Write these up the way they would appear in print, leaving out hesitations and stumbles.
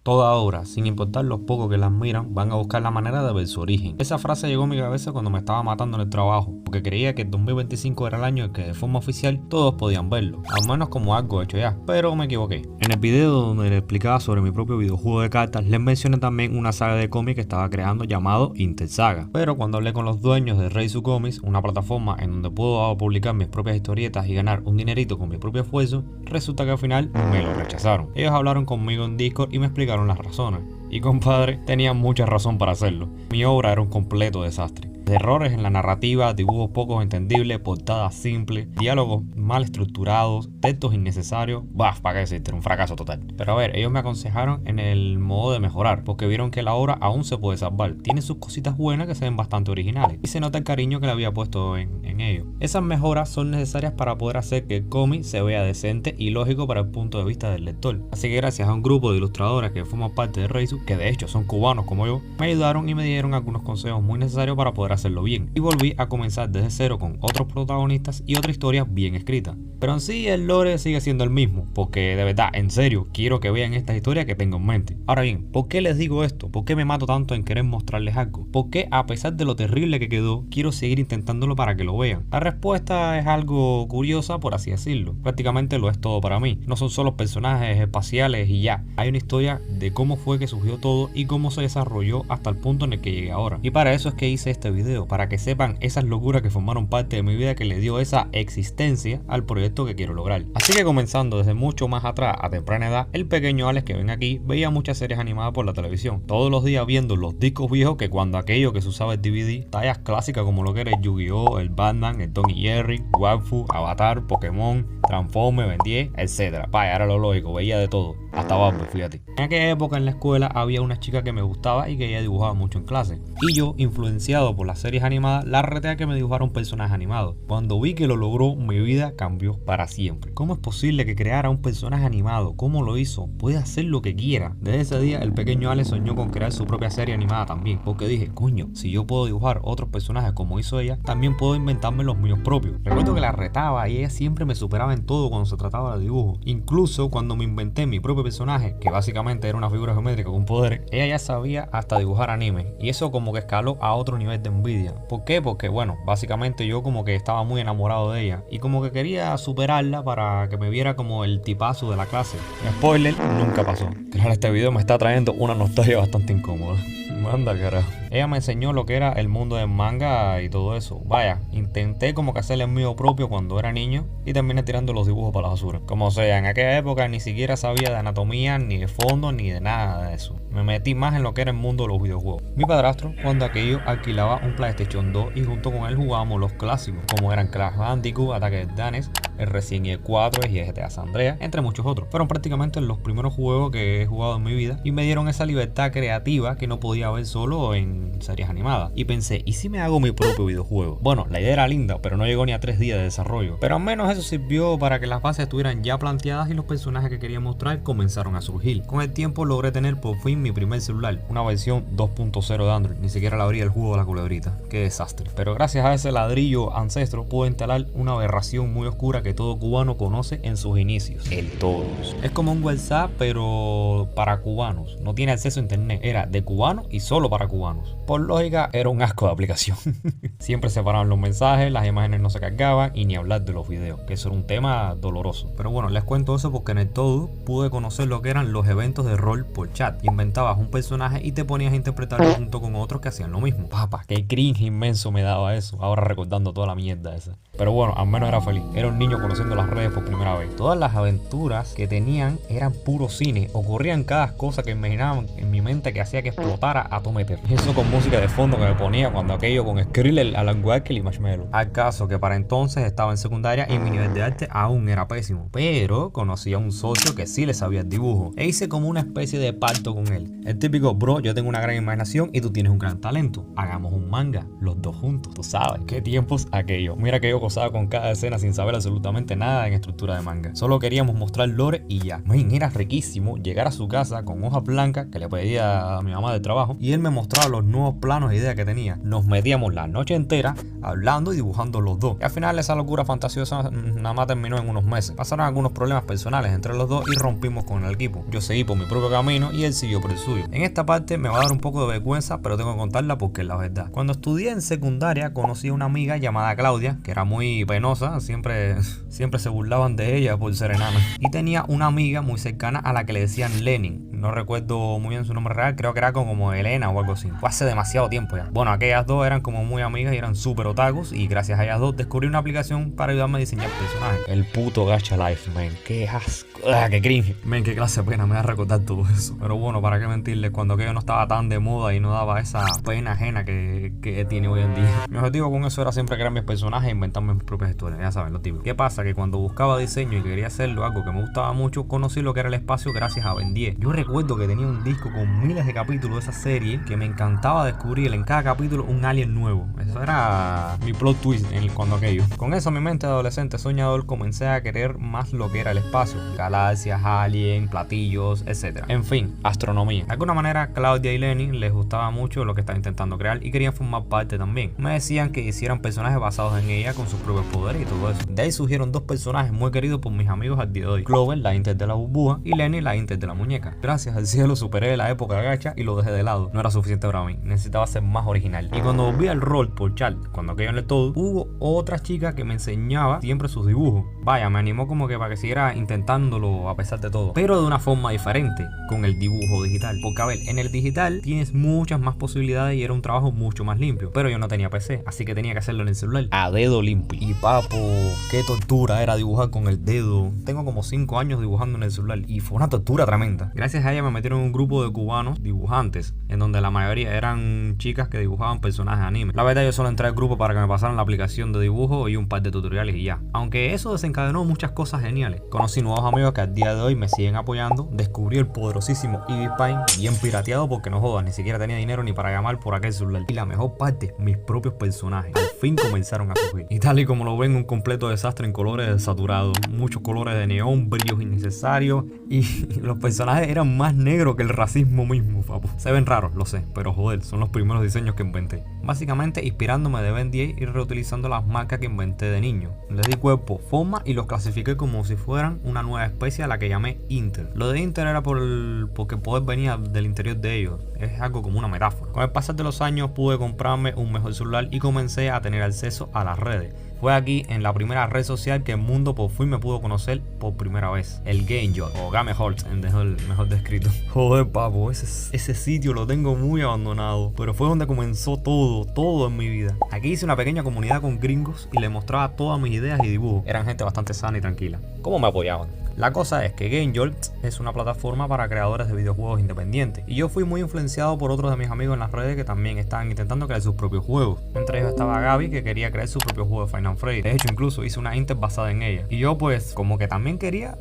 Toda obra, sin importar los pocos que las miran, van a buscar la manera de ver su origen. Esa frase llegó a mi cabeza cuando me estaba matando en el trabajo, porque creía que el 2025 era el año en que de forma oficial todos podían verlo, al menos como algo hecho ya, pero me equivoqué. En el video donde les explicaba sobre mi propio videojuego de cartas, les mencioné también una saga de cómics que estaba creando llamado Intersaga, pero cuando hablé con los dueños de Reizu Comics, una plataforma en donde puedo publicar mis propias historietas y ganar un dinerito con mi propio esfuerzo, resulta que al final me lo rechazaron. Ellos hablaron conmigo en Discord y me explicaron las razones. Y compadre, tenían mucha razón para hacerlo. Mi obra era un completo desastre. Errores en la narrativa, dibujos poco entendibles, portadas simples, diálogos mal estructurados, textos innecesarios. Para qué decirte, era un fracaso total. Pero a ver, ellos me aconsejaron en el modo de mejorar, porque vieron que la obra aún se puede salvar. Tiene sus cositas buenas que se ven bastante originales, y se nota el cariño que le había puesto en ello. Esas mejoras son necesarias para poder hacer que el cómic se vea decente y lógico para el punto de vista del lector. Así que gracias a un grupo de ilustradores que forman parte de Reizu, que de hecho son cubanos como yo, me ayudaron y me dieron algunos consejos muy necesarios para poder hacerlo bien, y volví a comenzar desde cero con otros protagonistas y otra historia bien escrita. Pero en sí el lore sigue siendo el mismo, porque de verdad, en serio, quiero que vean esta historia que tengo en mente. Ahora bien, ¿por qué les digo esto? ¿Por qué me mato tanto en querer mostrarles algo? ¿Por qué, a pesar de lo terrible que quedó, quiero seguir intentándolo para que lo vean? La respuesta es algo curiosa, por así decirlo. Prácticamente lo es todo para mí. No son solo personajes espaciales y ya. Hay una historia de cómo fue que surgió todo y cómo se desarrolló hasta el punto en el que llegué ahora. Y para eso es que hice este video, para que sepan esas locuras que formaron parte de mi vida, que le dio esa existencia al proyecto que quiero lograr. Así que comenzando desde mucho más atrás, a temprana edad, el pequeño Alex que ven aquí veía muchas series animadas por la televisión, todos los días viendo los discos viejos, que cuando aquello que se usaba el DVD, tallas clásicas como lo que era el Yu-Gi-Oh, el Batman, el Tom y Jerry, Wakfu, Avatar, Pokémon, Transformers, Ben 10, etc. Era lo lógico, veía de todo, hasta Bambi, fíjate. En aquella época en la escuela había una chica que me gustaba y que ella dibujaba mucho en clase, y yo, influenciado por las series animadas, la reté a que me dibujara un personaje animado. Cuando vi que lo logró, mi vida cambió para siempre. ¿Cómo es posible que creara un personaje animado? ¿Cómo lo hizo? Puede hacer lo que quiera. Desde ese día el pequeño Alex soñó con crear su propia serie animada también, porque dije, coño, si yo puedo dibujar otros personajes como hizo ella, también puedo inventarme los míos propios. Recuerdo que la retaba y ella siempre me superaba en todo cuando se trataba de dibujo. Incluso cuando me inventé mi propio personaje, que básicamente era una figura geométrica con poderes, ella ya sabía hasta dibujar anime, y eso como que escaló a otro nivel de envidia. ¿Por qué? Porque bueno, básicamente yo como que estaba muy enamorado de ella y como que quería superarla para que me viera como el tipazo de la clase. Spoiler, nunca pasó. Claro, este video me está trayendo una nostalgia bastante incómoda. Manda al carajo. Ella me enseñó lo que era el mundo del manga y todo eso. Vaya, intenté como que hacerle el mío propio cuando era niño y terminé tirando los dibujos para la basura. Como sea, en aquella época ni siquiera sabía de anatomía, ni de fondo, ni de nada de eso. Me metí más en lo que era el mundo de los videojuegos. Mi padrastro, cuando aquello, alquilaba un PlayStation 2 y junto con él jugábamos los clásicos, como eran Crash Bandicoot, Ataque de Titanes, el Resident Evil 4 y el GTA San Andreas, entre muchos otros. Fueron prácticamente los primeros juegos que he jugado en mi vida y me dieron esa libertad creativa que no podía ver solo en series animadas. Y pensé, ¿y si me hago mi propio videojuego? Bueno, la idea era linda, pero no llegó ni a 3 días de desarrollo. Pero al menos eso sirvió para que las bases estuvieran ya planteadas y los personajes que quería mostrar comenzaron a surgir. Con el tiempo logré tener por fin mi primer celular, una versión 2.0 de Android. Ni siquiera le abría el jugo de la culebrita. Qué desastre. Pero gracias a ese ladrillo ancestro pude instalar una aberración muy oscura que todo cubano conoce en sus inicios: el Todos. Es como un WhatsApp, pero para cubanos. No tiene acceso a internet. Era de cubanos y solo para cubanos. Por lógica, era un asco de aplicación. Siempre separaban los mensajes, las imágenes no se cargaban y ni hablar de los videos, que eso era un tema doloroso. Pero bueno, les cuento eso porque en el todo pude conocer lo que eran los eventos de rol por chat. Inventabas un personaje y te ponías a interpretarlo junto con otros que hacían lo mismo. Papá, qué cringe inmenso me daba eso, ahora recordando toda la mierda esa. Pero bueno, al menos era feliz. Era un niño conociendo las redes por primera vez. Todas las aventuras que tenían eran puro cine. Ocurrían cada cosa que imaginaban en mi mente que hacía que explotara a todo meter. Eso con música de fondo que me ponía cuando aquello con Skrill, Alan Walker y Marshmello. Al caso que para entonces estaba en secundaria y mi nivel de arte aún era pésimo. Pero conocí a un socio que sí le sabía el dibujo e hice como una especie de pacto con él. El típico, bro, yo tengo una gran imaginación y tú tienes un gran talento. Hagamos un manga, los dos juntos. Tú sabes, qué tiempos aquello. Mira que yo gozaba con cada escena sin saber absolutamente absolutamente nada en estructura de manga. Solo queríamos mostrar lore y ya. Man, era riquísimo llegar a su casa con hojas blancas que le pedía a mi mamá de trabajo y él me mostraba los nuevos planos e ideas que tenía. Nos metíamos la noche entera hablando y dibujando los dos. Y al final esa locura fantasiosa nada más terminó en unos meses. Pasaron algunos problemas personales entre los dos y rompimos con el equipo. Yo seguí por mi propio camino y él siguió por el suyo. En esta parte me va a dar un poco de vergüenza, pero tengo que contarla porque es la verdad. Cuando estudié en secundaria conocí a una amiga llamada Claudia, que era muy penosa, siempre se burlaban de ella por ser enana. Y tenía una amiga muy cercana a la que le decían Lenin. No recuerdo muy bien su nombre real, creo que era como Elena o algo así. Fue hace demasiado tiempo ya. Bueno, aquellas dos eran como muy amigas y eran súper otakus, y gracias a ellas dos descubrí una aplicación para ayudarme a diseñar personajes. El puto Gacha Life, man, qué asco, qué cringe. Men, qué clase de pena me da recordar todo eso. Pero bueno, para qué mentirles, cuando aquello no estaba tan de moda y no daba esa pena ajena que tiene hoy en día. Mi objetivo con eso era siempre crear mis personajes e inventarme mis propias historias, ya saben, lo típico. ¿Qué pasa? Que cuando buscaba diseño y quería hacerlo, algo que me gustaba mucho, conocí lo que era el espacio gracias a Ben 10. Yo recuerdo que tenía un disco con miles de capítulos de esa serie que me encantaba descubrir en cada capítulo un alien nuevo. Eso era mi plot twist cuando aquello. Con eso, mi mente de adolescente soñador, comencé a querer más lo que era el espacio, galaxias, aliens, platillos, etc. En fin, astronomía. De alguna manera, Claudia y Lenny les gustaba mucho lo que estaba intentando crear y querían formar parte también. Me decían que hicieran personajes basados en ella con sus propios poderes y todo eso. De ahí surgieron dos personajes muy queridos por mis amigos al día de hoy: Clover, la Inter de la burbuja, y Lenny, la Inter de la muñeca. Gracias al cielo superé la época gacha y lo dejé de lado. No era suficiente para mí, necesitaba ser más original. Y cuando volví al rol por chat, cuando aquello en el todo, hubo otra chica que me enseñaba siempre sus dibujos. Vaya, me animó como que para que siguiera intentándolo a pesar de todo, pero de una forma diferente, con el dibujo digital. Porque a ver, en el digital tienes muchas más posibilidades y era un trabajo mucho más limpio, pero yo no tenía PC, así que tenía que hacerlo en el celular a dedo limpio. Y papo, qué tortura era dibujar con el dedo. Tengo como 5 años dibujando en el celular y fue una tortura tremenda. Gracias a ella me metieron en un grupo de cubanos dibujantes, en donde la mayoría eran chicas que dibujaban personajes anime. La verdad, yo solo entré al grupo para que me pasaran la aplicación de dibujo y un par de tutoriales y ya. Aunque eso desencadenó muchas cosas geniales. Conocí nuevos amigos que al día de hoy me siguen apoyando. Descubrí el poderosísimo Eevee Pine, bien pirateado porque no jodas, ni siquiera tenía dinero ni para llamar por aquel celular. Y la mejor parte, mis propios personajes al fin comenzaron a surgir. Y tal y como lo ven, un completo desastre en colores saturados, muchos colores de neón, brillos innecesarios, y los personajes eran más negros que el racismo mismo, papu. Se ven raros, lo sé, pero joder, son los primeros diseños que inventé. Básicamente inspirándome de Ben 10 y reutilizando las marcas que inventé de niño. Les di cuerpo, forma y los clasifiqué como si fueran una nueva especie a la que llamé Inter. Lo de Inter era porque el poder venía del interior de ellos. Es algo como una metáfora. Con el pasar de los años pude comprarme un mejor celular y comencé a tener acceso a las redes. Fue aquí, en la primera red social, que el mundo por fin me pudo conocer por primera vez. El GameJoy, o GameHolt, el mejor descrito. Joder, papo, ese sitio lo tengo muy abandonado, pero fue donde comenzó todo en mi vida. Aquí hice una pequeña comunidad con gringos y les mostraba todas mis ideas y dibujos. Eran gente bastante sana y tranquila. ¿Cómo me apoyaban? La cosa es que GameJolt es una plataforma para creadores de videojuegos independientes, y yo fui muy influenciado por otros de mis amigos en las redes que también estaban intentando crear sus propios juegos. Entre ellos estaba Gaby, que quería crear su propio juego de Final Fantasy. De hecho, incluso hice una Inter basada en ella. Y yo pues como que también quería...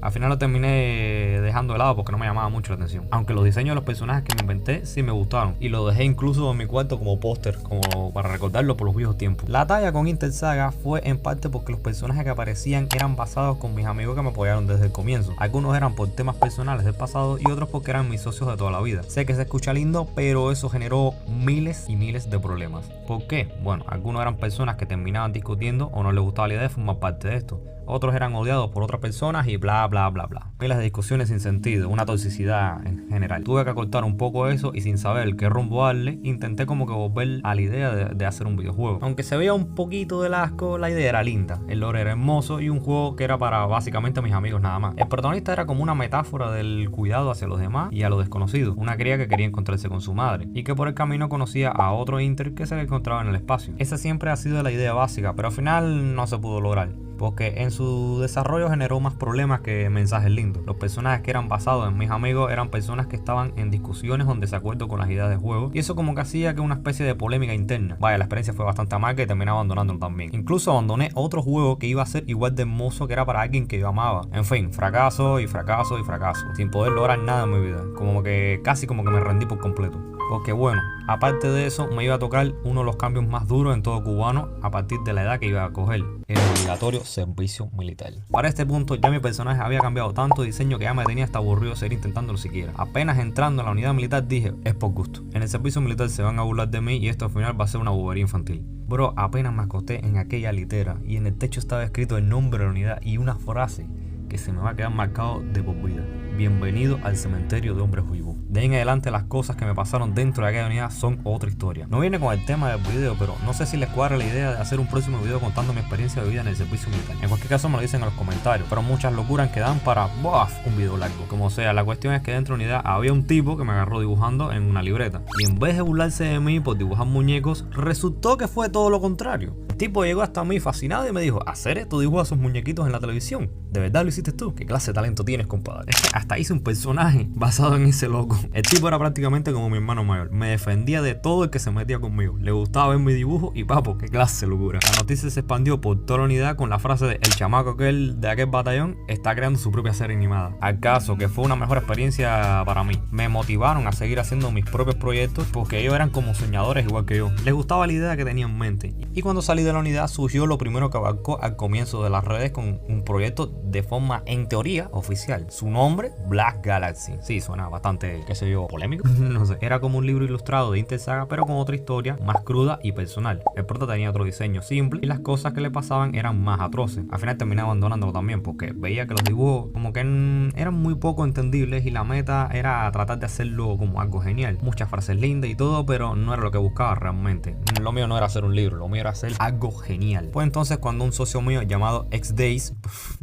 Al final lo terminé dejando de lado porque no me llamaba mucho la atención. Aunque los diseños de los personajes que me inventé sí me gustaron. Y lo dejé incluso en mi cuarto como póster, como para recordarlo por los viejos tiempos. La talla con Inter Saga fue en parte porque los personajes que aparecían eran basados con mis amigos que me apoyaron desde el comienzo. Algunos eran por temas personales del pasado y otros porque eran mis socios de toda la vida. Sé que se escucha lindo, pero eso generó miles y miles de problemas. ¿Por qué? Bueno, algunos eran personas que terminaban discutiendo o no les gustaba la idea de formar parte de esto. Otros eran odiados por otras personas y bla bla bla bla. Miles de discusiones sin sentido, una toxicidad en general. Tuve que acortar un poco eso y sin saber qué rumbo darle, intenté como que volver a la idea de hacer un videojuego. Aunque se veía un poquito del asco, la idea era linda. El lore era hermoso y un juego que era para básicamente mis amigos nada más. El protagonista era como una metáfora del cuidado hacia los demás y a lo desconocido. Una cría que quería encontrarse con su madre y que por el camino conocía a otro Inter que se le encontraba en el espacio. Esa siempre ha sido la idea básica, pero al final no se pudo lograr, porque en su desarrollo generó más problemas que mensajes lindos. Los personajes que eran basados en mis amigos eran personas que estaban en discusiones o en desacuerdo con las ideas de juego, y eso como que hacía que una especie de polémica interna. Vaya, la experiencia fue bastante amarga y terminé abandonándolo también. Incluso abandoné otro juego que iba a ser igual de hermoso, que era para alguien que yo amaba. En fin, fracaso y fracaso y fracaso, sin poder lograr nada en mi vida. Como que casi como que me rendí por completo. Porque bueno, aparte de eso me iba a tocar uno de los cambios más duros en todo cubano a partir de la edad que iba a coger, el obligatorio servicio militar. Para este punto ya mi personaje había cambiado tanto diseño que ya me tenía hasta aburrido seguir intentándolo siquiera. Apenas entrando en la unidad militar dije, es por gusto. En el servicio militar se van a burlar de mí y esto al final va a ser una bobería infantil. Bro, apenas me acosté en aquella litera y en el techo estaba escrito el nombre de la unidad y una frase que se me va a quedar marcado de por vida. Bienvenido al cementerio de hombres vivos. De ahí en adelante las cosas que me pasaron dentro de aquella unidad son otra historia. No viene con el tema del video, pero no sé si les cuadra la idea de hacer un próximo video contando mi experiencia de vida en el servicio militar. En cualquier caso me lo dicen en los comentarios, pero muchas locuras que dan para un video largo. Como sea, la cuestión es que dentro de la unidad había un tipo que me agarró dibujando en una libreta. Y en vez de burlarse de mí por dibujar muñecos, resultó que fue todo lo contrario. El tipo llegó hasta mí fascinado y me dijo, ¿hacer esto dibujas esos muñequitos en la televisión? ¿De verdad lo hiciste tú? ¿Qué clase de talento tienes, compadre? Hasta hice un personaje basado en ese loco. El tipo era prácticamente como mi hermano mayor. Me defendía de todo el que se metía conmigo. Le gustaba ver mi dibujo y papo, qué clase de locura. La noticia se expandió por toda la unidad con la frase de el chamaco de aquel batallón está creando su propia serie animada. Al caso que fue una mejor experiencia para mí. Me motivaron a seguir haciendo mis propios proyectos porque ellos eran como soñadores igual que yo. Les gustaba la idea que tenía en mente. Y cuando salí de la unidad surgió lo primero que abarcó al comienzo de las redes con un proyecto de forma en teoría oficial. Su nombre, Black Galaxy. Sí, suena bastante, qué sé yo, polémico. No sé. Era como un libro ilustrado de Intersaga, pero con otra historia más cruda y personal. El prota tenía otro diseño simple y las cosas que le pasaban eran más atroces. Al final terminé abandonándolo también porque veía que los dibujos como que eran muy poco entendibles y la meta era tratar de hacerlo como algo genial. Muchas frases lindas y todo, pero no era lo que buscaba realmente. Lo mío no era hacer un libro, lo mío era hacer algo genial. Fue entonces cuando un socio mío llamado X-Days,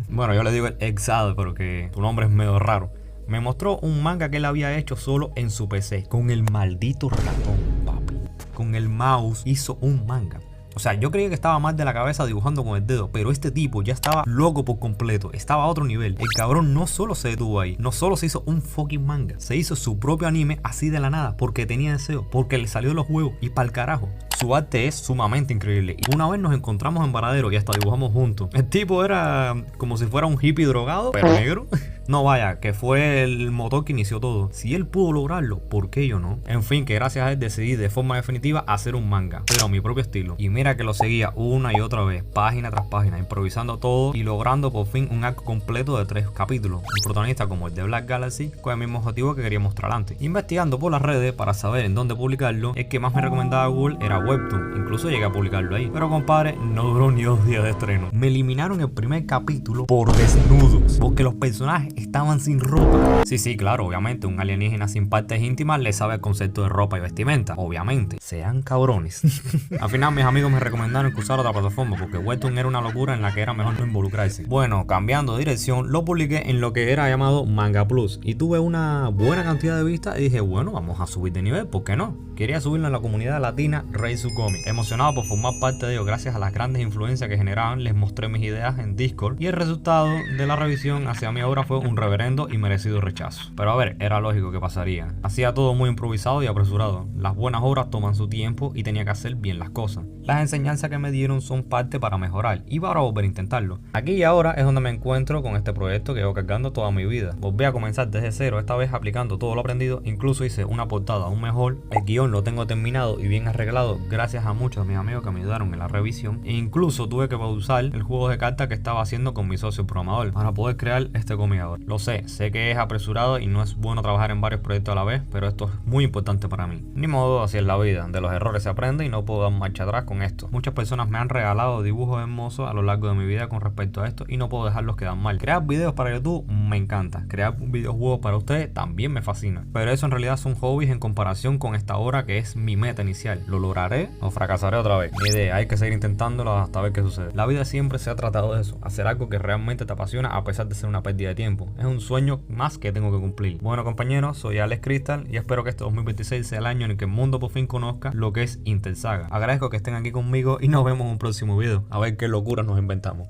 bueno, yo le digo el Exad porque tu nombre es medio raro, me mostró un manga que él había hecho solo en su PC, con el maldito ratón, papi. Con el mouse hizo un manga. O sea, yo creía que estaba mal de la cabeza dibujando con el dedo, pero este tipo ya estaba loco por completo, estaba a otro nivel. El cabrón no solo se detuvo ahí, no solo se hizo un fucking manga, se hizo su propio anime así de la nada, porque tenía deseo, porque le salió de los huevos y pa'l carajo. Su arte es sumamente increíble. Y una vez nos encontramos en Varadero y hasta dibujamos juntos. El tipo era como si fuera un hippie drogado, pero negro. No vaya, que fue el motor que inició todo. Si él pudo lograrlo, ¿por qué yo no? En fin, que gracias a él decidí de forma definitiva hacer un manga, pero a mi propio estilo. Y mira que lo seguía una y otra vez, página tras página, improvisando todo y logrando por fin un arco completo de 3 capítulos. Un protagonista como el de Black Galaxy, con el mismo objetivo que quería mostrar antes. Investigando por las redes para saber en dónde publicarlo, el que más me recomendaba Google era Webtoon. Incluso llegué a publicarlo ahí. Pero compadre, no duró ni 2 días de estreno. Me eliminaron el primer capítulo por desnudos, porque los personajes estaban sin ropa. Sí, claro, obviamente un alienígena sin partes íntimas le sabe el concepto de ropa y vestimenta. Obviamente, sean cabrones. Al final mis amigos me recomendaron que usara otra plataforma porque Webtoon era una locura en la que era mejor no involucrarse. Bueno, cambiando de dirección, lo publiqué en lo que era llamado Manga Plus y tuve una buena cantidad de vistas y dije, bueno, vamos a subir de nivel, ¿por qué no? Quería subirlo en la comunidad latina Reizu Comic. Emocionado por formar parte de ello gracias a las grandes influencias que generaban, les mostré mis ideas en Discord y el resultado de la revisión hacia mi obra fue un reverendo y merecido rechazo. Pero a ver, era lógico que pasaría. Hacía todo muy improvisado y apresurado. Las buenas obras toman su tiempo y tenía que hacer bien las cosas. Las enseñanzas que me dieron son parte para mejorar y para volver a intentarlo. Aquí y ahora es donde me encuentro con este proyecto que llevo cargando toda mi vida. Volví a comenzar desde cero, esta vez aplicando todo lo aprendido, incluso hice una portada aún mejor. El guión lo tengo terminado y bien arreglado gracias a muchos de mis amigos que me ayudaron en la revisión e incluso tuve que pausar el juego de cartas que estaba haciendo con mi socio programador para poder crear este cómic ahora. Lo sé que es apresurado y no es bueno trabajar en varios proyectos a la vez, pero esto es muy importante para mí. Ni modo, así es la vida, de los errores se aprende y no puedo dar marcha atrás con esto. Muchas personas me han regalado dibujos hermosos a lo largo de mi vida con respecto a esto y no puedo dejarlos quedar mal. Crear videos para YouTube me encanta, crear videojuegos para ustedes también me fascina, pero eso en realidad son hobbies en comparación con esta obra que es mi meta inicial. ¿Lo lograré o fracasaré otra vez? Ni idea, hay que seguir intentándolo hasta ver qué sucede. La vida siempre se ha tratado de eso, hacer algo que realmente te apasiona a pesar de ser una pérdida de tiempo. Es un sueño más que tengo que cumplir. Bueno compañeros, soy Alex Crystal y espero que este 2026 sea el año en el que el mundo por fin conozca lo que es Intersaga. Agradezco que estén aquí conmigo y nos vemos en un próximo video, a ver qué locuras nos inventamos.